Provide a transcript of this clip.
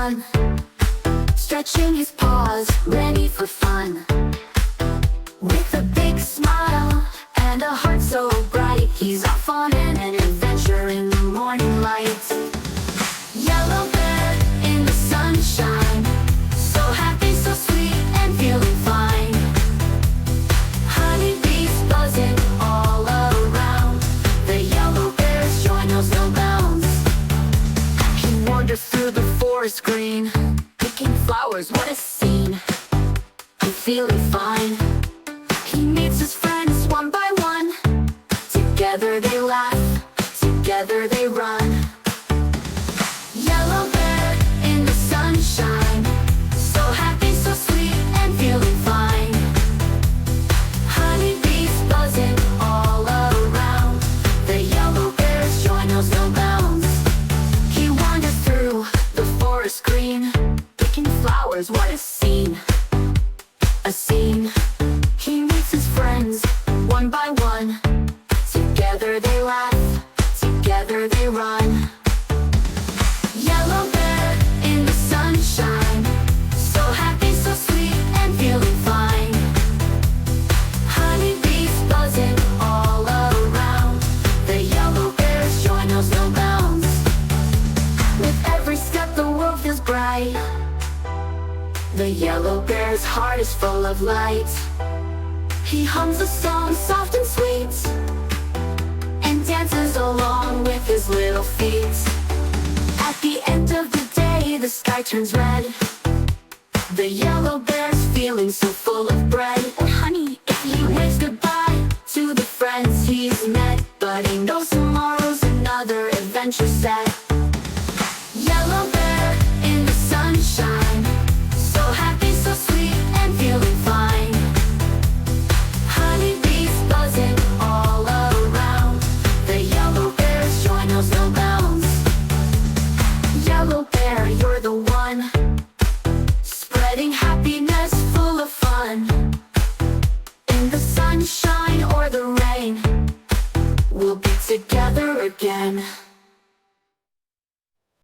sun, stretching his paws, ready for fun. With a big smile and a heart so bright, he's off on an adventure in the morning light. Yellow bear in the sunshine, so happy, so sweet, and feeling fine. Honeybees buzzing all around, the yellow bear's joy knows no bounds. He wanders through the forest green, picking flowers, what a scene. I'm feeling fine. He meets his friends one by one, together they laugh, together they run. Yellow bear in the sunshine, so happy, so sweet, and feeling fine. Honeybees buzzing all around, the yellow bear's joy knows no bounds. He wanders through the forest green, picking flowers, what a scene. A scene. He meets his friends one by one, together they laugh, together they run. Yellow bear in the sunshine, so happy, so sweet, and feeling fine. Honeybees buzzing all around, the yellow bear's joy knows no bounds. With every step the world feels bright, the yellow bear's heart is full of light. He hums a song soft and sweet, and dances along with his little feet. At the end of the day, the sky turns red, the yellow bear's feeling so full of bread and honey. He waves goodbye to the friends he's met, but he knows tomorrow's another adventure set.